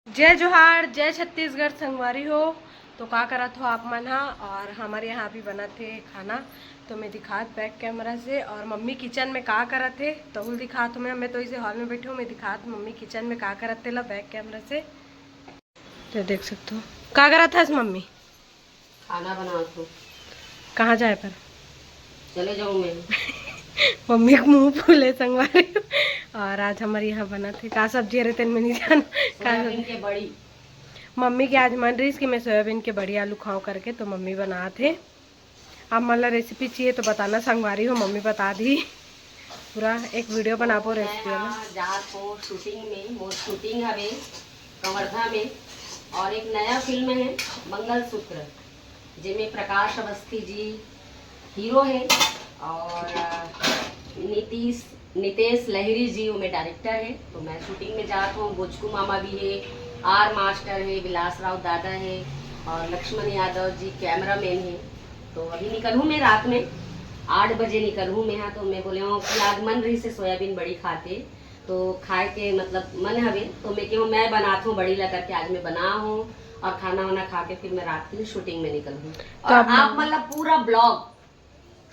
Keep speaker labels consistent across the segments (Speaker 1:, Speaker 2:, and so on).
Speaker 1: जय जोहार, जय छत्तीसगढ़ संगवारी हो। तो का करत हो आप मन हा। और हमारे यहाँ भी बना थे खाना, तो मैं दिखात बैक कैमरा से। और मम्मी किचन में का करत थे तो वो दिखात हूँ। मैं तो इसे हॉल में बैठी हूँ, मैं दिखात मम्मी किचन में का करत थे ला बैक कैमरा से। तो देख सकते हो का करत था मम्मी।
Speaker 2: खाना बना तो
Speaker 1: कहाँ जाए पर
Speaker 2: चले जाऊँ मैं।
Speaker 1: मम्मी को मुँह फूले संगवारी हो। और आज हमारे यहाँ बना थे का सब्जी अरे तेन में नहीं जाना का
Speaker 2: सोयाबीन के बड़ी।
Speaker 1: मम्मी की आज मन रही कि मैं सोयाबीन के बड़ी आलू खाऊं करके, तो मम्मी बना थे। अब मतलब रेसिपी चाहिए तो बताना संगवारी हो, मम्मी बता दी पूरा एक वीडियो बना पो रेसिपी वाला।
Speaker 2: जात हो शूटिंग में, मोर शूटिंग हवे कवर्धा में। और एक नया फिल्म है मंगलसूत्र, जिसमें प्रकाश अवस्थी जी हीरो है और नितेश लहरी जी उनमें डायरेक्टर है। तो मैं शूटिंग में जाता हूँ। बोचकू मामा भी है, आर मास्टर है, विलास राव दादा है और लक्ष्मण यादव जी कैमरामैन है। तो अभी निकल हूँ मैं रात में 8 बजे निकल हूँ मैं यहाँ। तो मैं बोले हूँ कि आज मन रही से सोयाबीन बड़ी खाते, तो खाए के मतलब मन हवे। तो मैं क्यों मैं बनाता हूँ बड़ी लगा के, आज मैं बना हूँ और खाना वाना खा के फिर मैं रात की शूटिंग में निकल हूँ। और आप मतलब पूरा ब्लॉग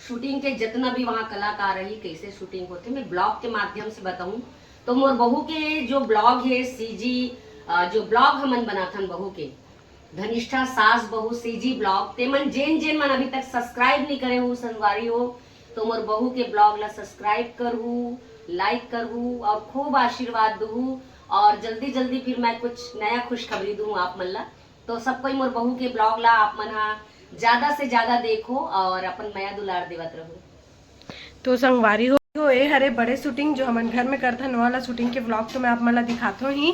Speaker 2: शूटिंग के जितना भी वहाँ कलाकार रही कैसे शूटिंग होते मैं ब्लॉग के माध्यम से बताऊं। तो मोर बहू के जो ब्लॉग है सीजी, जो ब्लॉग हमन बनाथन बहू के धनिष्ठा सास बहू सीजी ब्लॉग, ते मन जेन जेन मन अभी तक सब्सक्राइब नहीं करे हूँ संगवारी हो, तो मोर बहू के ब्लॉग ला सब्सक्राइब करहूँ, लाइक करहूँ और खूब आशीर्वाद दूँ। और जल्दी जल्दी फिर मैं कुछ नया खुशखबरी दूँ आप मन ला। तो सब कोई मोर बहू के ब्लॉग ला आप मन ज्यादा से ज्यादा देखो और अपन माया दुलार देवत रहो।
Speaker 1: तो संगवारी हो ए हरे बड़े शूटिंग जो हमन घर में करथन वाला शूटिंग के ब्लॉग तो मैं आप मला दिखाता ही।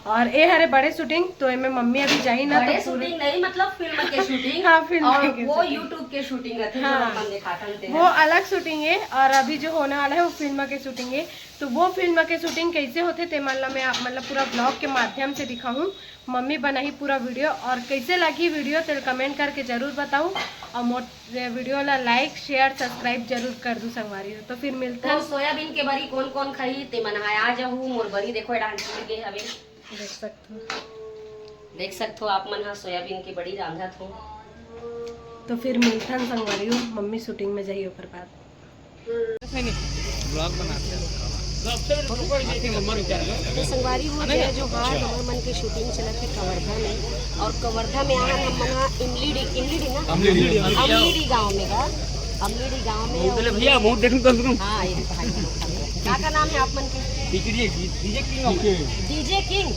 Speaker 1: और ए हरे बड़े शूटिंग तो में मम्मी अभी जाई ना
Speaker 2: बड़े
Speaker 1: तो
Speaker 2: शूटिंग नहीं मतलब फिल्म के शूटिंग।
Speaker 1: हाँ फिल्म
Speaker 2: और
Speaker 1: के
Speaker 2: वो
Speaker 1: शूटिंग।
Speaker 2: यूट्यूब के शूटिंग रहते
Speaker 1: हाँ,
Speaker 2: जो अपन दिखाते हैं
Speaker 1: वो अलग शूटिंग है। और अभी जो होने वाला है वो फिल्म के शूटिंग है। तो वो फिल्म के शूटिंग कैसे होते थे मतलब मैं मतलब पूरा ब्लॉग के माध्यम से दिखाऊं। मम्मी बनाई पूरा वीडियो और कैसे लगी वीडियो तो कमेंट करके जरूर बताऊं। और मोर वीडियो ला लाइक शेयर सब्सक्राइब जरूर कर दूं संगवारी हो। तो फिर मिलता है।
Speaker 2: तो सोयाबीन के बरी कौन कौन खाई ते मन आ जाहू मोर बरी देखो डांस के हवे देख सकते हो आप मन हाँ सोयाबीन की बड़ी रांधत हो।
Speaker 1: तो फिर मिलता है संगवारी हो, मम्मी शूटिंग में जाइए ऊपर बात
Speaker 2: तो संगवारी हो जय जोहार। हमर मन के शूटिंग चलत है कवर्धा में। और कवर्धा में आन हम मन इमलीडी ना अमलीडी गांव में का अमलीडी गांव में भैया बहुत देखूं तो हां ये भाई का नाम है आप मन के डीजे किंग और डीजे किंग।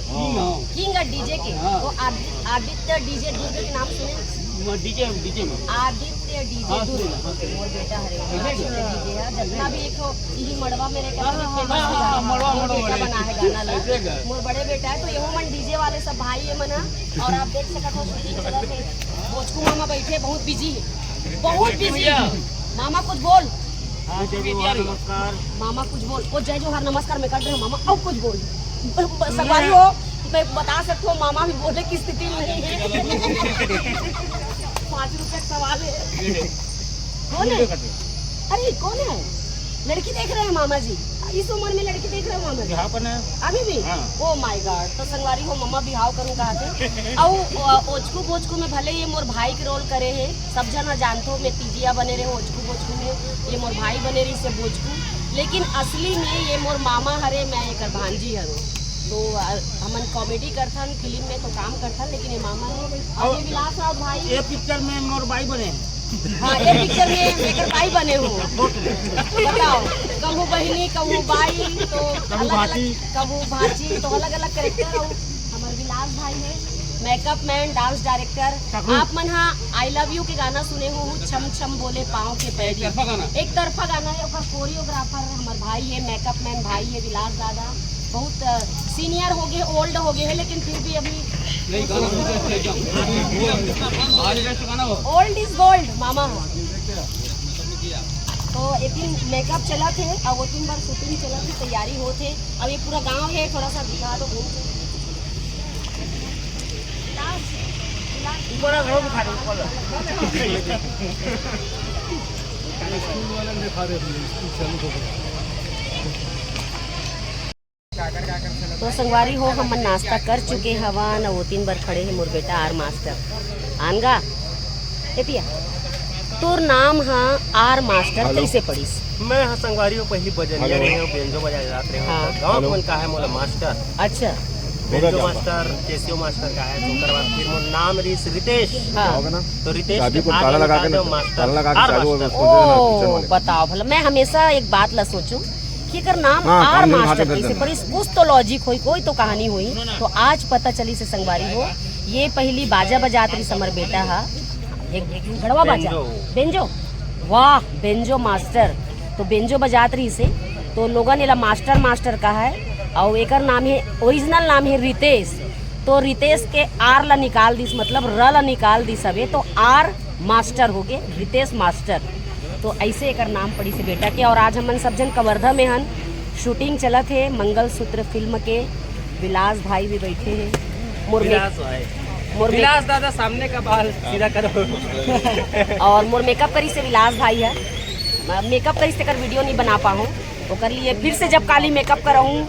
Speaker 2: तो आदित्य डीजे के नाम सुने डीजे में आदित्य डीजे मोर बेटा हरे आदित्य डीजे है जितना भी एक यही मड़वा में बेटा बना है गाना ला मोर बड़े बेटा है। तो यहो मन डीजे वाले सब भाई है मन। और आप देख सकते हो शूटिंग चलत है। भोजकू मामा बैठे बहुत बिजी मामा कुछ बोल। नमस्कार मामा कुछ बोल। ओ जय जोहार नमस्कार मैं कर रही हूँ मामा अब कुछ बोल। सवारी हो मैं बता सकती हूँ मामा भी बोलने की स्थिति नहीं है 5 रुपए का सवाल है। कौन है? अरे कौन है? लड़की देख रहे हैं मामा जी इस उम्र में लड़की देख रहे हो मामा जी अभी भी। Oh my God. तो संगवारी हो मम्मा बिहाव करूँ कहते और ओचकू में भले ये मोर भाई के रोल करे है सब जना जानते हो। मैं तीजिया बने रहे ओचकू में ये मोर भाई बने रही से बोचकू, लेकिन असली में ये मोर मामा हरे मैं एक भांजी हरो। तो हमन कॉमेडी करथन फिल्म में तो काम करथन, लेकिन ये मामा है। और ये विलास राव भाई ये पिक्चर में मोर भाई बने। हाँ ये पिक्चर में मेकर भाई बने हो। बताओ कहूँ बहनी कहूँ बाई तो अलग अलग कहूँ भाजी तो अलग अलग करेक्टर हो। हमारे विलास भाई है मेकअप मैन डांस डायरेक्टर। आप मन हाँ आई लव यू के गाना सुने हो छम छम बोले पाँव के पैरी एक तरफा गाना है। और कोरियोग्राफर हमारे भाई है मेकअप मैन भाई है विलास दादा। बहुत सीनियर हो गए ओल्ड हो गए हैं लेकिन फिर भी अभी ओल्ड इज गोल्ड मामा। तो एक दिन मेकअप चला थे और वो 3 बार शूटिंग चला थी तैयारी हो थे। अब ये पूरा गांव है थोड़ा सा दिखा दो घूम के
Speaker 3: क्या कर
Speaker 2: तो संगवारी हो हम नाश्ता कर चुके हवा न 2-3 बार खड़े हैं मोर बेटा आर मास्टर आनगा एतिया तोर नाम हाँ आर मास्टर कैसे पढ़िस?
Speaker 3: मैं हाँ संगवारियों पहली बजनिया रहे हो बेंजो बजा जाते रहे
Speaker 2: हाँ।
Speaker 3: गांव कौन का है मोला मास्टर
Speaker 2: अच्छा
Speaker 3: बेंजो मास्टर केसियो मास्टर का है तो ओकर बाद फिर मोर नाम रिस रितेश
Speaker 2: हाँ
Speaker 3: तो रितेश
Speaker 4: चाबी को
Speaker 3: के
Speaker 4: ताला
Speaker 3: बाद
Speaker 4: लगा के
Speaker 3: निकाल दो
Speaker 4: ना
Speaker 3: मास्टर
Speaker 4: ताला लगा के
Speaker 3: आर
Speaker 4: चाबी वो
Speaker 3: मास्टर।
Speaker 4: खोल देना किचन
Speaker 2: ओ
Speaker 4: वाले
Speaker 2: बताओ भला मैं हमेशा एक बात ला सोचूं कि अगर नाम
Speaker 4: हाँ,
Speaker 2: आर
Speaker 4: काम में
Speaker 2: मास्टर
Speaker 4: हाथ
Speaker 2: कैसे
Speaker 4: दे
Speaker 2: पर इस कुछ तो लॉजिक हुई कोई तो कहानी हुई तो आज पता चली से संगवारी हो ये पहली बाजा बजात रही समर बेटा हा एक घड़वा बाजा
Speaker 3: बेंजो।
Speaker 2: बेंजो वाह बेंजो मास्टर तो बेंजो बजात रही से तो लोगों ने ला मास्टर मास्टर कहा है और एकर नाम है ओरिजिनल नाम है रितेश तो रितेश के आर ला निकाल दिस मतलब र ला निकाल दिस हवे तो आर मास्टर हो गए रितेश मास्टर तो ऐसे एकर नाम पड़ी से बेटा के। और आज हमन सब जन कवर्धा में हन शूटिंग चलत है मंगलसूत्र फिल्म के विलास भाई भी बैठे हैं
Speaker 3: विलास भाई
Speaker 2: मोर
Speaker 3: विलास दादा सामने का बाल सीधा करो
Speaker 2: और मोर मेकअप करी से विलास भाई है मेकअप करी से कर वीडियो नहीं बना पाऊँ तो कर लिए फिर से जब काली मेकअप कराऊँ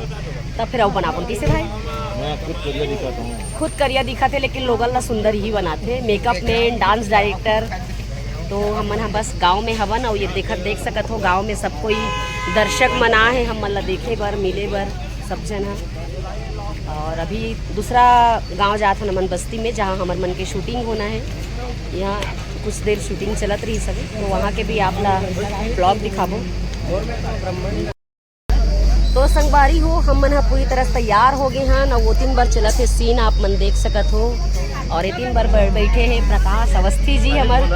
Speaker 2: तब फिर अब बना पाऊँ किसे भाई
Speaker 4: मैं खुद करियर दिखाता हूँ
Speaker 2: खुद करियर दिखाते लेकिन लोगन ला सुंदर ही बनाते मेकअप में डांस डायरेक्टर तो हमन हा बस गांव में हवन और ये देख सकत हो गांव में सब कोई दर्शक मना है हम ला देखे बर मिले बर सब जन हा। और अभी दूसरा गांव जात हन हमन बस्ती में जहां हमर मन के शूटिंग होना है यहाँ कुछ देर शूटिंग चलत रही सके तो वहाँ के भी आप ला ब्लॉग दिखाबो। तो संगवारी हो हम मन पूरी तरह से तैयार हो गए हैं और 2-3 बार चलत है सीन आप मन देख सकत हो और 3 बार बैठे हैं प्रकाश अवस्थी जी हमारे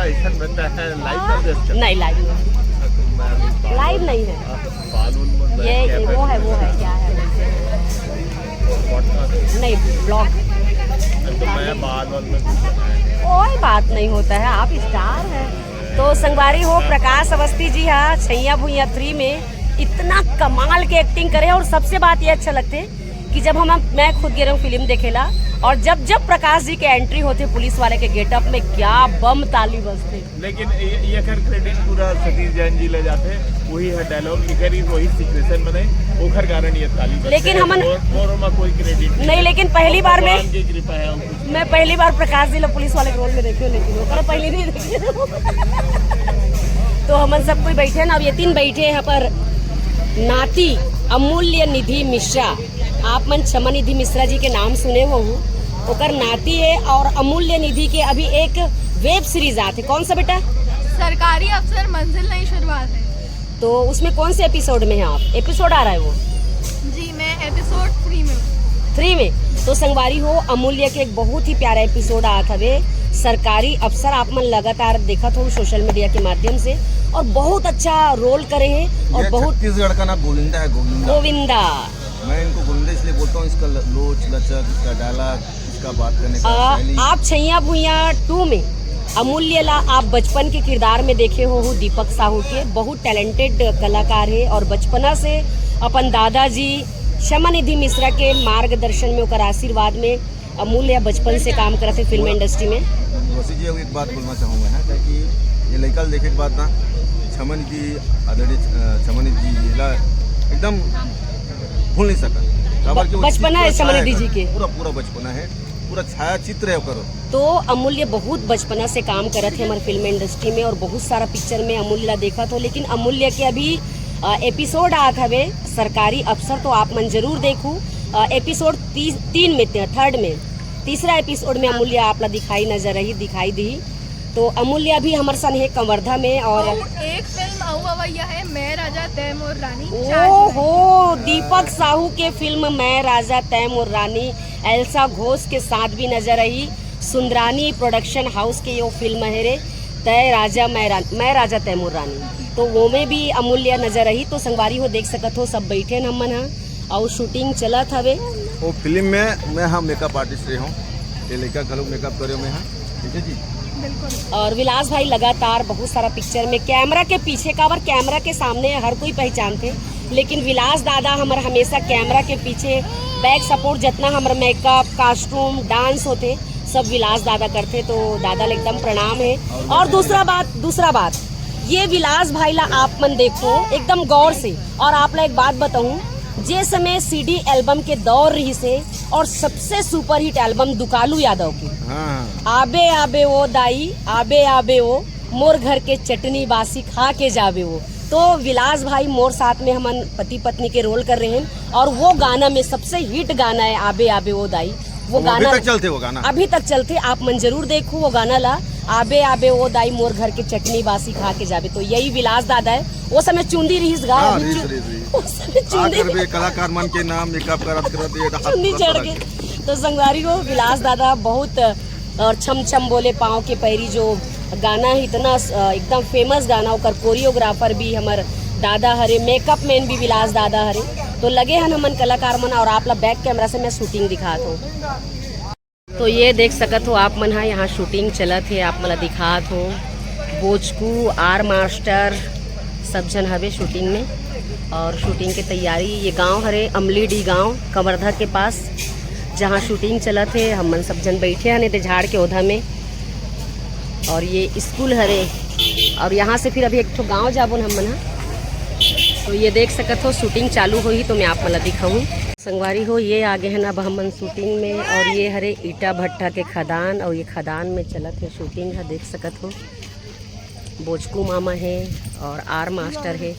Speaker 2: नहीं लाइव नहीं है ये वो है क्या है नहीं ब्लॉग कोई बात नहीं होता है आप स्टार हैं। तो संगवारी हो प्रकाश अवस्थी जी हाँ छैया भुइया 3 में इतना कमाल के एक्टिंग करे और सबसे बात ये अच्छा लगते कि जब मैं खुद गे रहा फिल्म देखेला और जब प्रकाश जी के एंट्री होते पुलिस वाले के गेटअप में क्या बम ताली बजते।
Speaker 5: लेकिन ये क्रेडिट पूरा सतीश जैन जी ले जाते वही है डायलॉग लिखे रही वही सिचुएशन बने ओखर कारण ये ताली बजते
Speaker 2: लेकिन हमन
Speaker 5: और कोई क्रेडिट
Speaker 2: नहीं लेकिन पहली बार में
Speaker 5: भगवान की कृपा है और कुछ
Speaker 2: मैं पहली बार प्रकाश जी पुलिस वाले के रोल में देखे लेकिन ओकरा पहले नहीं देखे तो हमन सब कोई बैठे ना अब ये 3 बैठे यहाँ पर नाती अमूल्य निधि मिश्रा आप मन क्षमा निधि मिश्रा जी के नाम सुने हो ओकर नाती है और अमूल्य निधि के अभी एक वेब सीरीज आते कौन सा बेटा
Speaker 6: सरकारी अफसर मंजिल नई शुरुआत है
Speaker 2: तो उसमें कौन से एपिसोड में है आप एपिसोड आ रहा है वो
Speaker 6: जी मैं एपिसोड 3 में हूँ
Speaker 2: 3 में तो संगवारी हो अमूल्य के एक बहुत ही प्यारा एपिसोड आया था वे सरकारी अफसर आप मन लगातार देखा था सोशल मीडिया के माध्यम से और बहुत अच्छा रोल करे हैं और बहुत
Speaker 4: छत्तीसगढ़ का नाम गोविंदा है
Speaker 2: गोविंदा
Speaker 4: मैं इनको गोविंदा इसलिए बोलता हूँ इसका लोच लचक इसका डायलॉग इसका बात करने का शैली।
Speaker 2: आप छैया भुइया 2 में अमूल्य ला आप बचपन के किरदार में देखे हो दीपक साहू के बहुत टैलेंटेड कलाकार है और बचपना से अपन दादाजी क्षमा निधि मिश्रा के मार्गदर्शन में और आशीर्वाद में अमूल्य बचपन से काम करते फिल्म इंडस्ट्री में।
Speaker 4: वसी जी एक बात बोलना चाहूँगा है ताकि ये लड़का देखे के बाद ना क्षमा निधि आदरणीय क्षमा निधि जी एकदम भूल नहीं सका
Speaker 2: बचपना है क्षमा निधि जी के
Speaker 4: पूरा बचपना है पूरा छाया चित्र है करो
Speaker 2: तो अमूल्य बहुत बचपना से काम करत है हमारे फिल्म इंडस्ट्री में और बहुत सारा पिक्चर में अमूल्य देखा तो लेकिन अमूल्य के अभी एपिसोड आया था वे सरकारी अफसर तो आप मन जरूर देखूं एपिसोड 3 में 3rd में तीसरा एपिसोड में अमूल्य आप ला दिखाई दी तो अमूल्य अभी हमारे सन है कवर्धा में और
Speaker 6: एक फिल्म अवैया है मैं राजा तैमूर रानी
Speaker 2: ओहो दीपक साहू के फिल्म मैं राजा तैमूर रानी एल्सा घोष के साथ भी नजर आई सुंदरानी प्रोडक्शन हाउस के ये फिल्म है रे तय राजा मैं राजा तैमूर रानी तो वो में भी अमूल्य नजर आई तो संगवारी हो देख सकत हो सब बैठे न हमन और शूटिंग चलत हवे
Speaker 4: वो फिल्म में मैं हाँ मेकअप आर्टिस्ट रही हूँ ये लड़का घलो मेकअप करे मैं हाँ ठीक है जी
Speaker 2: और विलास भाई लगातार बहुत सारा पिक्चर में कैमरा के पीछे का और कैमरा के सामने हर कोई पहचानते लेकिन विलास दादा हमारा हमेशा कैमरा के पीछे बैक सपोर्ट जितना हमारा मेकअप कॉस्ट्यूम डांस होते सब विलास दादा करते तो दादा एकदम प्रणाम है। और दूसरा बात ये विलास भाई ला आप मन देखो एकदम गौर से और आप ला एक बात बताऊं जे समय सीडी एल्बम के दौर रही से और सबसे super hit album Dukalu Yadav की।
Speaker 4: हाँ
Speaker 2: आबे आबे वो दाई, आबे आबे वो मोर घर के चटनी बासी खा के जावे वो। तो विलास भाई मोर साथ में हमन पति पत्नी के रोल कर रहे हैं और वो गाना में सबसे हिट गाना है आबे आबे वो दाई। वो गाना
Speaker 4: अभी तक चलते, वो गाना
Speaker 2: अभी तक चलते। आप मन जरूर देखो वो गाना ला, आबे आबे वो दाई मोर घर के चटनी बासी खा के जावे। तो यही विलास दादा है। वो समय चुंदी रही गा,
Speaker 4: हाँ,
Speaker 2: अभी उस समय चुंदी
Speaker 4: कलाकार मन के नाम मेकअप करत ये
Speaker 2: चुन्नी चढ़ के। तो संगवारी को विलास दादा बहुत और छम छम बोले पाँव के पैरी जो गाना है इतना एकदम फेमस गाना ओकर कोरियोग्राफर भी हमार दादा हरे, मेकअप मैन भी विलास दादा हरे। तो लगे हैं हमन कलाकार मन और आप ला बैक कैमरा से मैं शूटिंग दिखात हूँ। तो ये देख सकत हो आप मन हा यहाँ शूटिंग चलत है, आप मला दिखात हो। बोचकू आर मास्टर सब जन हवे शूटिंग में और शूटिंग के तैयारी। ये गांव हरे अमलीडी गांव कवर्धा के पास जहाँ शूटिंग चलत है। हमन सब जन बैठे हने ते झाड़ के ओधा में और ये स्कूल हरे और यहाँ से फिर अभी एक तो गाँव जाबो हमन हा। तो ये देख सकत हो शूटिंग चालू हुई तो मैं आप मला दिखाऊँ। संगवारी हो ये आगे है ना अब हमन शूटिंग में और ये हरे ईटा भट्टा के खदान और ये खदान में चलत है शूटिंग है। देख सकत हो बोचकू मामा है और आर मास्टर है।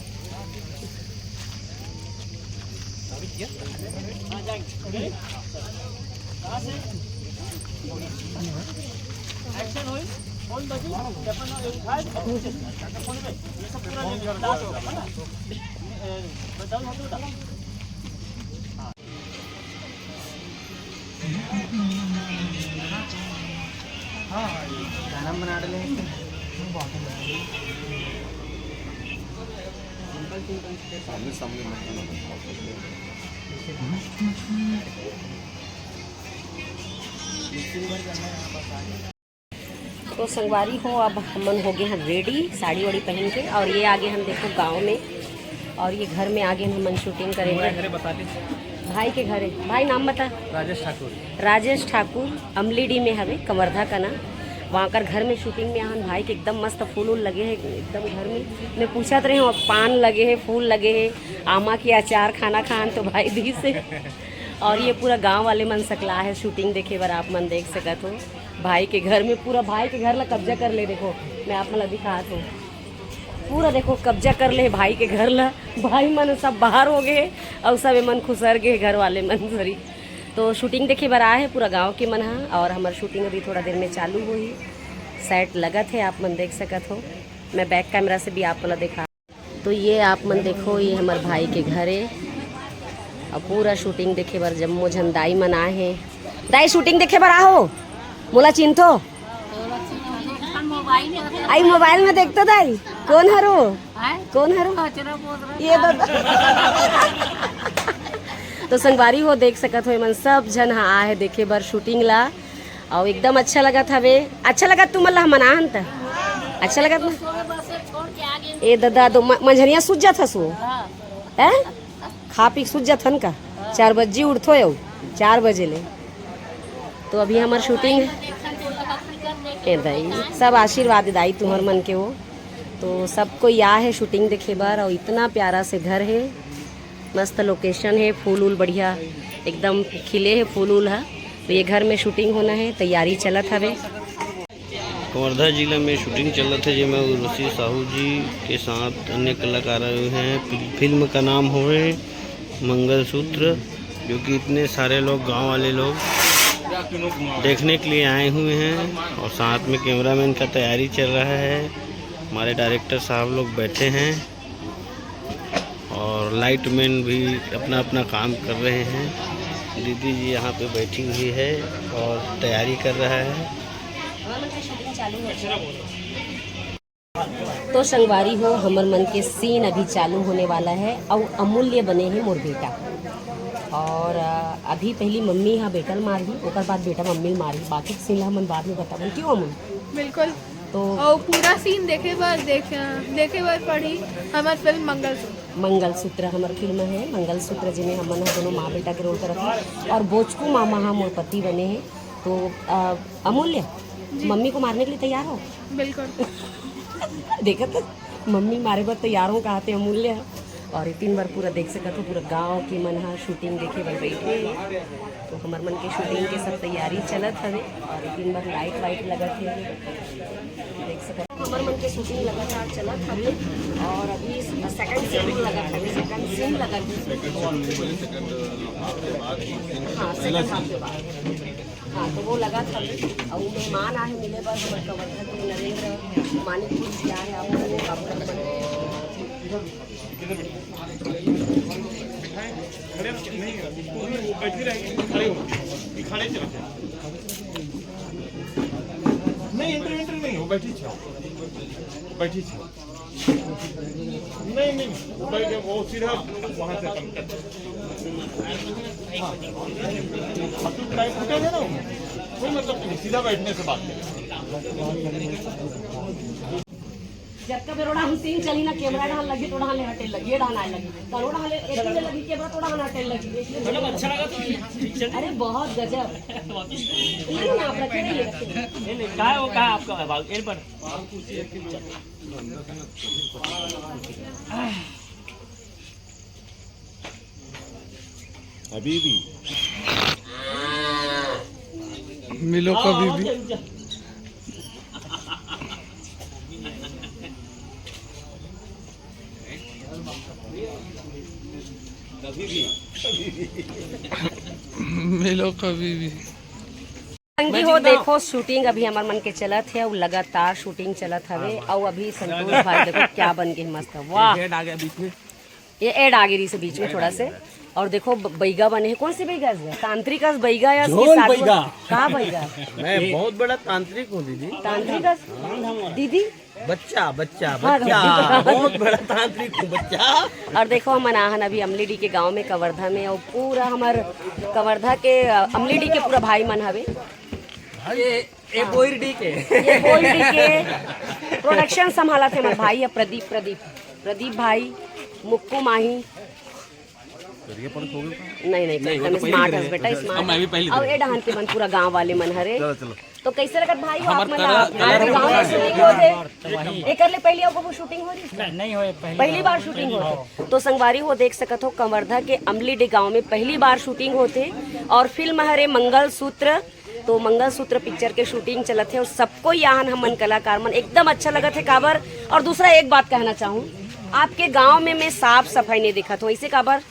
Speaker 2: तो संगवारी हो अब हमन हो गए हैं रेडी साड़ी वाड़ी पहन के और ये आगे हम देखो गांव में और ये घर में आगे हमन शूटिंग करेंगे। भाई के घर है। भाई नाम बता।
Speaker 3: राजेश ठाकुर।
Speaker 2: राजेश ठाकुर अमलीडी में हवे कवर्धा का ना वहाँ कर घर में शूटिंग में आहन भाई के एकदम मस्त फूल उल लगे हैं एकदम घर में। मैं पूछत रहे हूँ पान लगे हैं फूल लगे हैं आमा के अचार खाना खान तो भाई दी से और ये पूरा गांव वाले मन सकला है शूटिंग देखे बार आप मन देख सकत हो। भाई के घर में पूरा भाई के घर ला कब्जा कर ले। देखो मैं आप मला दिखात हूँ पूरा देखो कब्जा कर ले भाई के घर ला। भाई मन सब बाहर हो गए और सब मन खुसर गए घर वाले मन सॉरी। तो शूटिंग देखे बार आए है पूरा गांव के मन हा और हमार शूटिंग अभी थोड़ा देर में चालू हुई। सेट लगत है आप मन देख सकत हो। मैं बैक कैमरा से भी आप वाला दिखा। तो ये आप मन देखो ये हमार भाई के घर है और पूरा शूटिंग देखे बार जम्मो झन दाई मन आए हैं। दाई शूटिंग देखे बार आहो मोला चिन्थो आई मोबाइल में देखते दाई कौन हरो कौन हरो ये तो संगवारी हो देख सकत हो मन सब जन हाँ आए देखे बार शूटिंग ला और एकदम अच्छा लगा था वे। अच्छा लगा तुम अल्लाह मनाहन था अच्छा लगा तुम ए दादा तो मंझरिया सूझ जाता सो है खा पी सूझ जाता का 4 बजे उठो यो 4 बजे ले। तो अभी हमार शूटिंग ए दाई सब आशीर्वाद दाई तुम्हार मन के हो। तो सबको या है शूटिंग देखे बार और इतना प्यारा से घर है मस्त लोकेशन है फूल उल बढ़िया एकदम खिले है फूल उल है। तो ये घर में शूटिंग होना है तैयारी चलत हवे।
Speaker 7: कवर्धा जिला में शूटिंग चलत है जिसमें उर्वशी साहू जी के साथ अन्य कलाकार आए हैं। फिल्म का नाम है मंगलसूत्र जो कि इतने सारे लोग गांव वाले लोग देखने के लिए आए हुए हैं और साथ में कैमरामैन का तैयारी चल रहा है। हमारे डायरेक्टर साहब लोग बैठे हैं और लाइटमैन भी अपना अपना काम कर रहे हैं। दीदी जी यहाँ पे बैठी हुई है और तैयारी कर रहा है।
Speaker 2: तो संगवारी हो हमर मन के सीन अभी चालू होने वाला है और अमूल्य बने हैं मोर बेटा और अभी पहली मम्मी यहाँ बेटल मारी ओकर बाद बेटा मम्मी मारी बाकी सीन हमन बाद में बतावन क्यों अमूल
Speaker 6: बिल्कुल।
Speaker 2: तो
Speaker 6: और पूरा सीन देखे बार पढ़ी हमार फिल्म
Speaker 2: मंगलसूत्र हमार फिल्म है मंगलसूत्र जिसमें हमन दोनों माँ बेटा के रोल करत हैं और बोचकू मामा हम मोर पति बने हैं। तो अमूल्य मम्मी को मारने के लिए तैयार हो
Speaker 6: बिल्कुल।
Speaker 2: देखा तो मम्मी मारे पर तैयार हो कहा थे अमूल्य और 3 बार पूरा देख सकत हो, पूरा गांव के मन हा शूटिंग देखे बर बैठे। तो हमार मन के शूटिंग के सब तैयारी चलत हवे और 3 बार लाइट वाइट लगत है, देख सकत हो। हमार मन के शूटिंग लगातार चलत हवे और अभी सेकंड सीन लगत हवे, सेकंड सीन लगत हाँ सेकंड हाफ के बाद हाँ तो वो लगा था। और वो मेहमान आए मिले बस हमारे कवर्धा के नरेंद्र मानिकपुर से आए आप लोगों का
Speaker 5: नहीं इंटर नहीं हो बैठी छो नहीं वो सीधा वहाँ से अपन कर ना कोई मतलब नहीं, सीधा बैठने से बात
Speaker 2: जब का बेरोड़ा हम सीन चली ना कैमरा डाल लगी तो डाल हटेल लगी ये डाल लगी करो डाल एक में लगी कैमरा तो डाल हटेल लगी मतलब अच्छा लगा तो अरे बहुत गजब नहीं ना आप रखे नहीं
Speaker 3: क्या है वो, क्या है आपका भाग इन पर
Speaker 4: अभी भी
Speaker 8: मिलो कभी भी। मिलो कभी भी।
Speaker 2: संगी हो देखो शूटिंग अभी हमार मन के चलत है और लगातार शूटिंग चलत हवे और अभी संतोष भाई देखो क्या बन गए मस्त, वाह ये एड आ गई से बीच में थोड़ा से। और देखो बैगा बने हैं, कौन सी बैगा है? तांत्रिक बैगा या कहाँ बैगा?
Speaker 7: मैं बहुत बड़ा तांत्रिक हूँ दीदी।
Speaker 2: तांत्रिक दीदी
Speaker 7: बच्चा बहुत बड़ा तांत्रिक हूँ बच्चा।
Speaker 2: और देखो हम मनाहन अभी अमलीडी के गांव में कवर्धा में और पूरा हमार कवर्धा के अमलीडी के पूरा भाई मन हवे
Speaker 3: ये बोईडी के
Speaker 2: प्रोडक्शन संभाला थे हमारे भाई है प्रदीप भाई मुक्कू माही नहीं स्मार्ट है बेटा स्मार्ट। और ये डहान के मन पूरा गांव वाले मन हरे तो कैसे लगत भाई हो आप गांव में शूटिंग होते एक ले पहले आपको शूटिंग हो रही
Speaker 3: नहीं होए
Speaker 2: पहली बार शूटिंग होते तो संगवारी हो देख सकत हो कवर्धा के अमलीडी गांव में पहली बार शूटिंग होते और फिल्म हरे मंगलसूत्र। तो मंगलसूत्र पिक्चर के शूटिंग चलत है और सबको यहाँ हमन कलाकार मन एकदम अच्छा लगत है काबर। और दूसरा एक बात कहना चाहूँ आपके गांव में मैं साफ सफाई नहीं दिखा तो ऐसे काबर,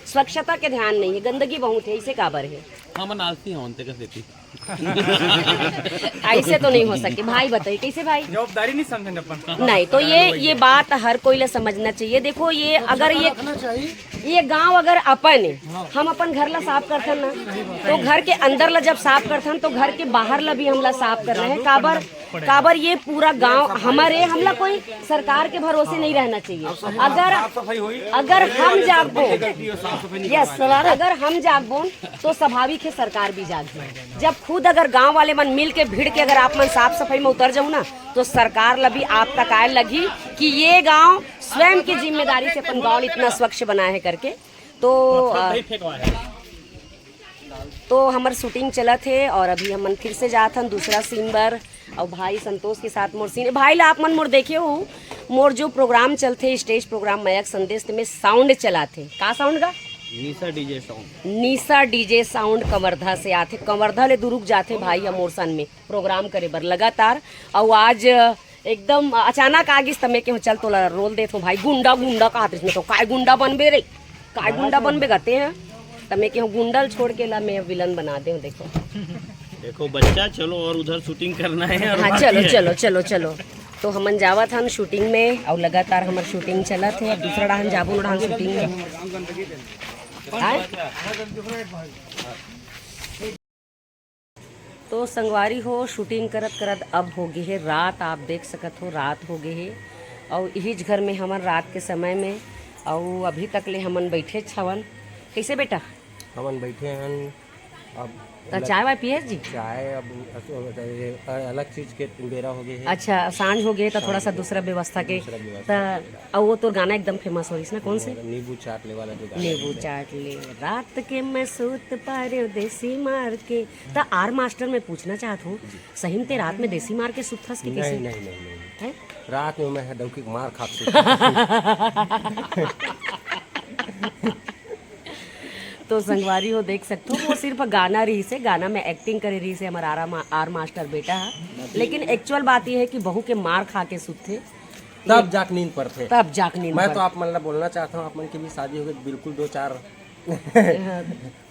Speaker 2: स्वच्छता के ध्यान नहीं है, गंदगी बहुत है, ऐसे काबर है?
Speaker 7: हम नाचती हैं
Speaker 2: ऐसे तो नहीं हो सकती भाई, बताइए कैसे भाई?
Speaker 3: जवाबदारी नहीं समझे अपन
Speaker 2: नहीं तो ये बात हर कोई ले समझना चाहिए। देखो ये अगर ये गांव अगर अपन है हम अपन घर ला साफ करथन ना तो घर के अंदर ला जब साफ करथन तो घर के बाहर ला भी हमला साफ कर रहे हैं काबर ये पूरा गांव हमारे हमला कोई सरकार के भरोसे नहीं रहना चाहिए। अगर हम जागबो यस अगर हम जागबो तो स्वाभाविक है सरकार भी जागे। जब खुद अगर गांव वाले मन मिल के भीड़ के अगर आप मन साफ सफाई में उतर जाओ ना तो सरकार ला भी आप तक आए लगी कि ये गांव स्वयं की जिम्मेदारी से अपन गांव इतना स्वच्छ बनाए है करके। तो हमार शूटिंग चला थे और अभी हम फिर से जात हन दूसरा सीन बर और भाई संतोष के साथ मोर सीन भाई ला आप मन मोर देखे हो मोर जो प्रोग्राम चलते स्टेज प्रोग्राम मयक संदेश में साउंड चलाते का साउंड का निशा डीजे साउंड कवर्धा से आते कवर्धा ले दुरुक जाते भाई अमोरसन में प्रोग्राम करे बर लगातार। और आज एकदम अचानक आगिस तमे के चल तो रोल देते भाई गुंडा का इसमें तो काय गुंडा बनबे रे काय गुंडा बनबे करते हैं तमे के गुंडल छोड़ के ला मैं विलन बना दे।
Speaker 7: देखो बच्चा चलो और उधर शूटिंग करना है और
Speaker 2: हाँ चलो तो हमन जावत हन शूटिंग में और लगातार हमार शूटिंग चला थे और दूसरा डाहन जाबो डाहन शूटिंग में तो संगवारी हो शूटिंग करत अब हो गए है रात, आप देख सकत हो रात हो गए है और यही घर में हमन रात के समय में और अभी तक ले हमन बैठे छवन। कैसे बेटा
Speaker 3: हमन बैठे हैं अब
Speaker 2: तो चाय वाय पिए जी?
Speaker 3: चाय अब अलग चीज के बेरा हो गई है।
Speaker 2: अच्छा सांझ हो गए तो थोड़ा सा दूसरा व्यवस्था के और वो तो गाना एकदम फेमस हो रही ना कौन से
Speaker 3: नींबू चाट ले वाला जो
Speaker 2: नींबू चाट ले रात के मैं सूत पारे देसी मार के। तो आर मास्टर मैं पूछना चाहता हूँ सही में ते रात में देसी मार के सुतस के कैसे?
Speaker 3: नहीं रात में मैं डौकी मार खा
Speaker 2: तो संगवारी हो देख सकते हो वो सिर्फ गाना रही से गाना में एक्टिंग करे रही से हमारा आर मास्टर बेटा है, लेकिन एक्चुअल बात यह है कि बहू के मार खा के सुते
Speaker 3: तब जाक नींद पर थे।
Speaker 2: तब जाक नींद
Speaker 3: मैं
Speaker 2: पर।
Speaker 3: तो आप मतलब बोलना चाहता हूँ, आप मन की भी शादी हो गई, बिल्कुल 2-4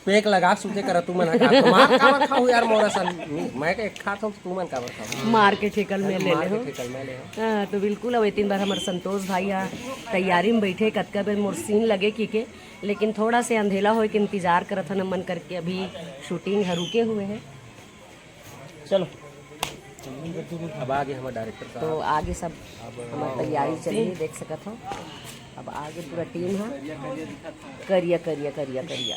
Speaker 3: पेक लगा सूते कर तू मन मार कावर खाऊ यार मोरा सन मैं के एक खात हूँ तू मन कावर खाऊ
Speaker 2: मार के ठेकल में ले
Speaker 3: मार
Speaker 2: ले
Speaker 3: के ठेकल में ले हो।
Speaker 2: हाँ, तो बिल्कुल अब 3 बार हमारे संतोष भाई यहाँ तैयारी में बैठे कतका बेर मोर सीन लगे के लेकिन थोड़ा से अंधेला हो के इंतजार करत हन मन करके अभी शूटिंग रुके हुए हैं।
Speaker 3: चलो अब आगे हमारे डायरेक्टर साहब
Speaker 2: तो आगे सब हमारी तैयारी चल रही देख सकत हो। अब आगे पूरा टीम है करिया करिया करिया करिया